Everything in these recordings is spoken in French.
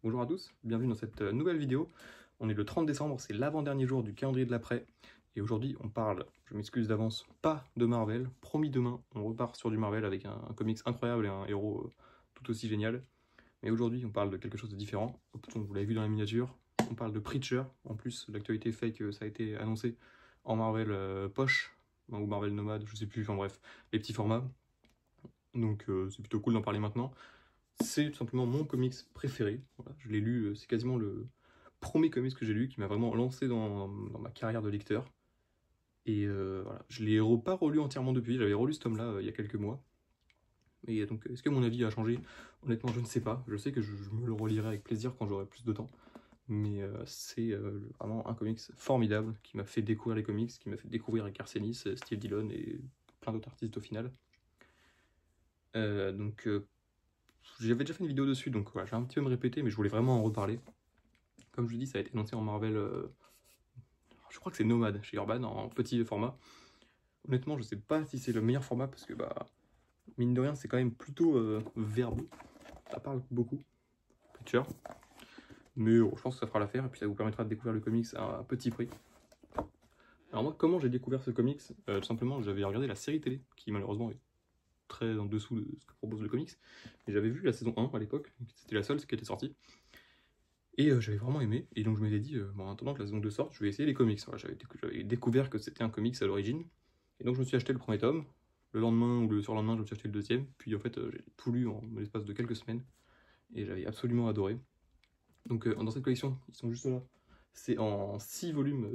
Bonjour à tous, bienvenue dans cette nouvelle vidéo. On est le 30 décembre, c'est l'avant-dernier jour du calendrier de l'après. Et aujourd'hui on parle, je m'excuse d'avance, pas de Marvel. Promis demain, on repart sur du Marvel avec un comics incroyable et un héros tout aussi génial. Mais aujourd'hui on parle de quelque chose de différent. Vous l'avez vu dans la miniature, on parle de Preacher. En plus l'actualité fait que ça a été annoncé en Marvel poche, ou Marvel Nomade, je sais plus, enfin bref, les petits formats. Donc c'est plutôt cool d'en parler maintenant. C'est tout simplement mon comics préféré. Voilà, je l'ai lu, c'est quasiment le premier comics que j'ai lu qui m'a vraiment lancé dans ma carrière de lecteur. Et voilà, je l'ai pas relu entièrement depuis, j'avais relu ce tome-là il y a quelques mois. Et donc, est-ce que mon avis a changé? Honnêtement, je ne sais pas. Je sais que je me le relirai avec plaisir quand j'aurai plus de temps. Mais c'est vraiment un comics formidable qui m'a fait découvrir les comics, qui m'a fait découvrir Garth Ennis, Steve Dillon et plein d'autres artistes au final. J'avais déjà fait une vidéo dessus, donc voilà, je vais un petit peu me répéter, mais je voulais vraiment en reparler. Comme je vous dis, ça a été annoncé en Marvel, je crois que c'est Nomade chez Urban, en petit format. Honnêtement, je sais pas si c'est le meilleur format, parce que, bah, mine de rien, c'est quand même plutôt verbeux. Ça parle beaucoup, Preacher. Mais je pense que ça fera l'affaire, et puis ça vous permettra de découvrir le comics à un petit prix. Alors moi, comment j'ai découvert ce comics? Tout simplement, j'avais regardé la série télé, qui malheureusement est très en dessous de ce que propose le comics. Et j'avais vu la saison 1 à l'époque, c'était la seule qui était sortie. Et j'avais vraiment aimé, et donc je m'étais dit, bon, en attendant que la saison 2 sorte, je vais essayer les comics. Voilà, j'avais découvert que c'était un comics à l'origine, et donc je me suis acheté le premier tome. Le lendemain ou le surlendemain, je me suis acheté le deuxième, puis en fait, j'ai tout lu en l'espace de quelques semaines, et j'avais absolument adoré. Donc dans cette collection, ils sont juste là. C'est en 6 volumes,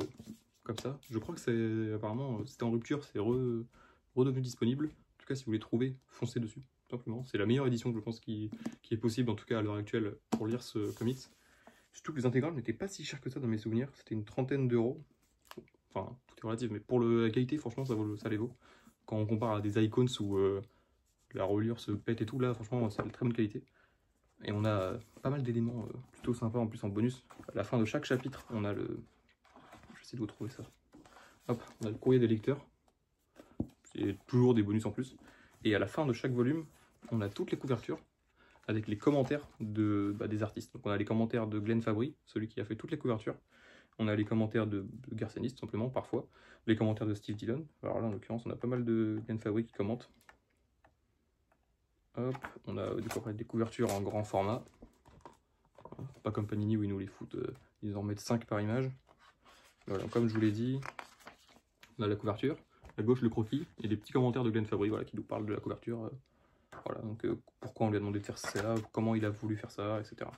comme ça. Je crois que c'est apparemment, c'était en rupture, c'est redevenu disponible. En tout cas, si vous les trouvez, foncez dessus, tout simplement. C'est la meilleure édition, je pense, qui est possible, en tout cas à l'heure actuelle, pour lire ce comics. Surtout que les intégrales n'étaient pas si chères que ça dans mes souvenirs, c'était une trentaine d'euros. Enfin, tout est relatif, mais pour la qualité, franchement, ça les vaut. Quand on compare à des Icons où la reliure se pète et tout, là, franchement, c'est de très bonne qualité. Et on a pas mal d'éléments plutôt sympas en plus en bonus. À la fin de chaque chapitre, on a le... Je vais essayer de vous trouver ça. Hop, on a le courrier des lecteurs. C'est toujours des bonus en plus. Et à la fin de chaque volume, on a toutes les couvertures avec les commentaires des artistes. Donc on a les commentaires de Glenn Fabry, celui qui a fait toutes les couvertures. On a les commentaires de Garth Ennis, tout simplement, parfois. Les commentaires de Steve Dillon. Alors là, en l'occurrence, on a pas mal de Glenn Fabry qui commentent. Hop, on a du coup après des couvertures en grand format. Pas comme Panini où ils nous les foutent, ils en mettent 5 par image. Voilà, comme je vous l'ai dit, on a la couverture. À gauche, le croquis et des petits commentaires de Glenn Fabry, voilà, qui nous parlent de la couverture. Voilà, donc pourquoi on lui a demandé de faire ça, comment il a voulu faire ça, etc.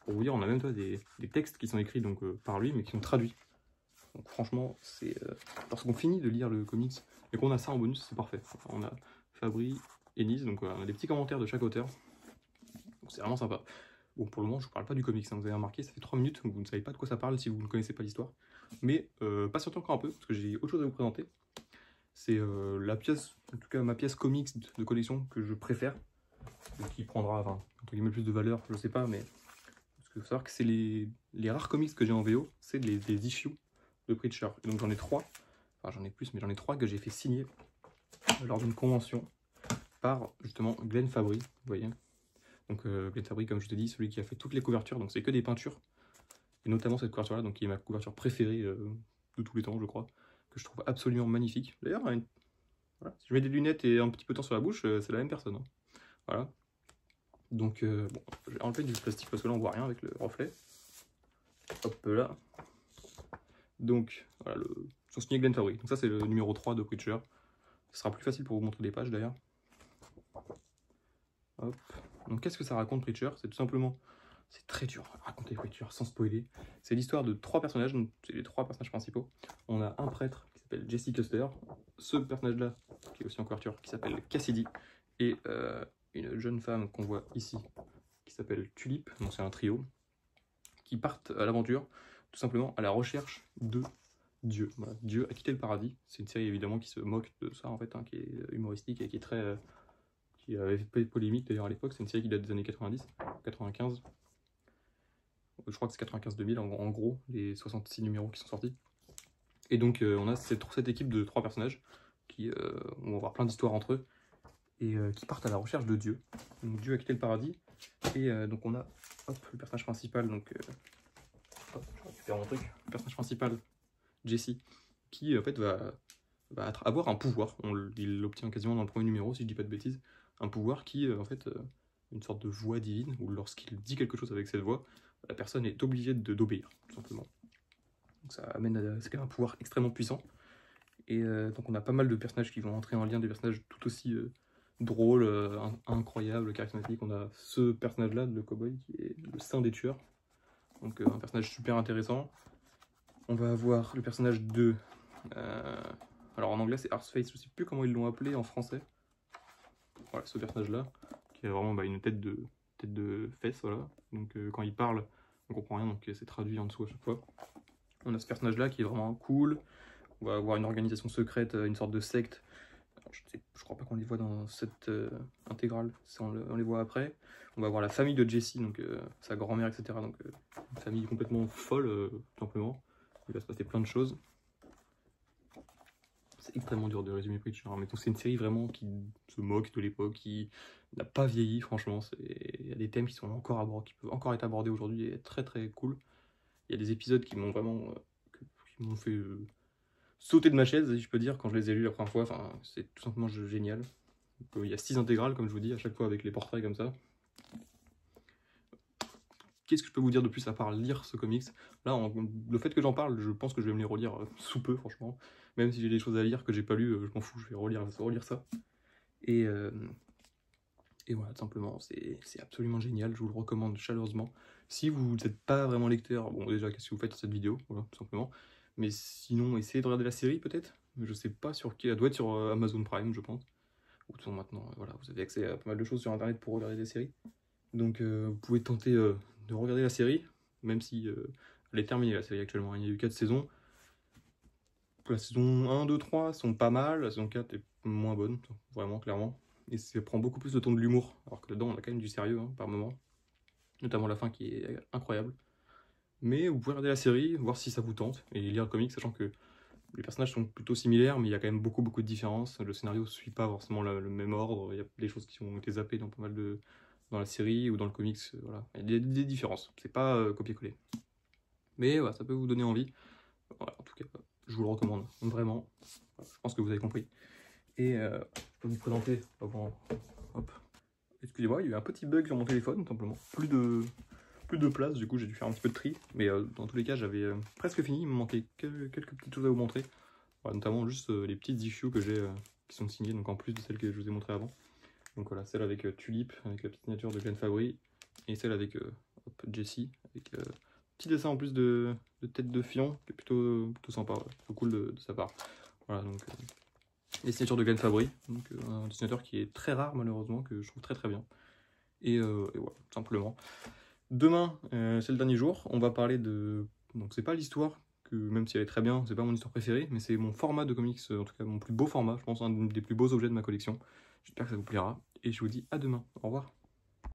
Pour vous dire, on a même des textes qui sont écrits donc, par lui, mais qui sont traduits. Donc franchement, c'est lorsqu'on finit de lire le comics et qu'on a ça en bonus, c'est parfait. Enfin, on a Fabry, Ennis, donc on a des petits commentaires de chaque auteur. Donc c'est vraiment sympa. Bon, pour le moment, je ne parle pas du comics, hein, vous avez remarqué, ça fait 3 minutes, donc vous ne savez pas de quoi ça parle si vous ne connaissez pas l'histoire. Mais patientez encore un peu, parce que j'ai autre chose à vous présenter. C'est la pièce, en tout cas ma pièce comics de collection que je préfère, qui prendra, enfin, entre guillemets, plus de valeur, je sais pas, mais parce qu'il faut savoir que c'est les rares comics que j'ai en VO, c'est des issues de Preacher. Et donc j'en ai 3, enfin j'en ai plus, mais j'en ai 3 que j'ai fait signer lors d'une convention par justement Glenn Fabry, vous voyez. Donc Glenn Fabry, comme je te dis, celui qui a fait toutes les couvertures, donc c'est que des peintures, et notamment cette couverture-là, donc qui est ma couverture préférée de tous les temps, je crois, que je trouve absolument magnifique. D'ailleurs, voilà, si je mets des lunettes et un petit peu de temps sur la bouche, c'est la même personne. Hein. Voilà. Donc, bon, je vais enlever du plastique parce que là on voit rien avec le reflet. Hop là. Donc, voilà, son signé Glenn Fabry. Donc ça c'est le numéro 3 de Preacher. Ce sera plus facile pour vous montrer des pages d'ailleurs. Hop. Donc qu'est-ce que ça raconte Preacher? C'est tout simplement, c'est très dur à raconter Preacher sans spoiler. C'est l'histoire de 3 personnages, donc c'est les 3 personnages principaux. On a un prêtre qui s'appelle Jesse Custer, ce personnage-là qui est aussi en couverture, qui s'appelle Cassidy, et une jeune femme qu'on voit ici, qui s'appelle Tulip, donc c'est un trio, qui partent à l'aventure, tout simplement à la recherche de Dieu. Voilà. Dieu a quitté le paradis. C'est une série évidemment qui se moque de ça en fait, hein, qui est humoristique et qui est très... qui avait fait polémique d'ailleurs à l'époque. C'est une série qui date des années 90, 95. Je crois que c'est 95-2000 en gros, les 66 numéros qui sont sortis. Et donc on a cette équipe de 3 personnages qui vont avoir plein d'histoires entre eux et qui partent à la recherche de Dieu. Donc Dieu a quitté le paradis et donc on a hop, le personnage principal, donc hop, je récupère mon truc. Le personnage principal, Jesse, qui en fait va avoir un pouvoir. Il l'obtient quasiment dans le premier numéro, si je dis pas de bêtises. Un pouvoir qui, en fait, une sorte de voix divine, où lorsqu'il dit quelque chose avec cette voix, la personne est obligée d'obéir, tout simplement. Donc ça amène à c'est quand même un pouvoir extrêmement puissant. Et donc on a pas mal de personnages qui vont entrer en lien, des personnages tout aussi drôles, incroyables, charismatiques. On a ce personnage-là, le cowboy, qui est le saint des tueurs. Donc un personnage super intéressant. On va avoir le personnage de... alors en anglais c'est Arseface, je sais plus comment ils l'ont appelé en français. Voilà, ce personnage-là, qui a vraiment une tête de fesse, voilà. Donc quand il parle, on comprend rien, donc c'est traduit en dessous à chaque fois. On a ce personnage-là qui est vraiment cool. On va avoir une organisation secrète, une sorte de secte. Alors, je crois pas qu'on les voit dans cette intégrale, on les voit après. On va avoir la famille de Jesse, donc sa grand-mère, etc. Donc une famille complètement folle, tout simplement. Il va se passer plein de choses. C'est extrêmement dur de résumer Preacher, mais c'est une série vraiment qui se moque de l'époque, qui n'a pas vieilli, franchement. Il y a des thèmes qui qui peuvent encore être abordés aujourd'hui et être très très cool. Il y a des épisodes qui m'ont vraiment qui m'ont fait sauter de ma chaise, si je peux dire, quand je les ai lus la première fois. Enfin, c'est tout simplement génial. Donc, il y a 6 intégrales, comme je vous dis, à chaque fois avec les portraits comme ça. Qu'est-ce que je peux vous dire de plus à part lire ce comics? Là, le fait que j'en parle, je pense que je vais me les relire sous peu, franchement. Même si j'ai des choses à lire que j'ai pas lues, je m'en fous, je vais relire ça. Et voilà, tout simplement, c'est absolument génial, je vous le recommande chaleureusement. Si vous n'êtes pas vraiment lecteur, bon déjà, qu'est-ce que vous faites sur cette vidéo? Voilà, tout simplement. Mais sinon, essayez de regarder la série peut-être. Je sais pas sur qui, elle doit être sur Amazon Prime, je pense. Ou de toute façon, maintenant, voilà, vous avez accès à pas mal de choses sur Internet pour regarder des séries. Donc vous pouvez tenter de regarder la série, même si elle est terminée la série actuellement. Il y a eu 4 saisons. La saison 1, 2, 3 sont pas mal, la saison 4 est moins bonne, vraiment, clairement. Et ça prend beaucoup plus de ton de l'humour, alors que dedans on a quand même du sérieux par moment. Notamment la fin qui est incroyable. Mais vous pouvez regarder la série, voir si ça vous tente, et lire le comic, sachant que les personnages sont plutôt similaires, mais il y a quand même beaucoup de différences. Le scénario ne suit pas forcément le même ordre, il y a des choses qui ont été zappées dans pas mal dans la série ou dans le comics, voilà. Il y a des différences, c'est pas copier-coller. Mais voilà, ça peut vous donner envie. Voilà, en tout cas, je vous le recommande, vraiment. Je pense que vous avez compris. Et je peux vous présenter avant. Hop. Excusez-moi, il y a eu un petit bug sur mon téléphone, tout simplement. Plus de place, du coup j'ai dû faire un petit peu de tri. Mais dans tous les cas, j'avais presque fini. Il me manquait quelques petites choses à vous montrer. Voilà, notamment juste les petites issues que j'ai qui sont signées, donc en plus de celles que je vous ai montrées avant. Donc voilà, celle avec Tulip, avec la petite signature de Glenn Fabry. Et celle avec Jesse, avec petit dessin en plus de tête de fion, qui est plutôt sympa, ouais. Plutôt cool de sa part. Voilà, donc les signatures de Glenn Fabry, donc un dessinateur qui est très rare malheureusement, que je trouve très très bien. Et voilà, tout simplement. Demain, c'est le dernier jour, on va parler de... Donc c'est pas l'histoire, que même si elle est très bien, c'est pas mon histoire préférée, mais c'est mon format de comics, en tout cas mon plus beau format, je pense un des plus beaux objets de ma collection. J'espère que ça vous plaira, et je vous dis à demain, au revoir.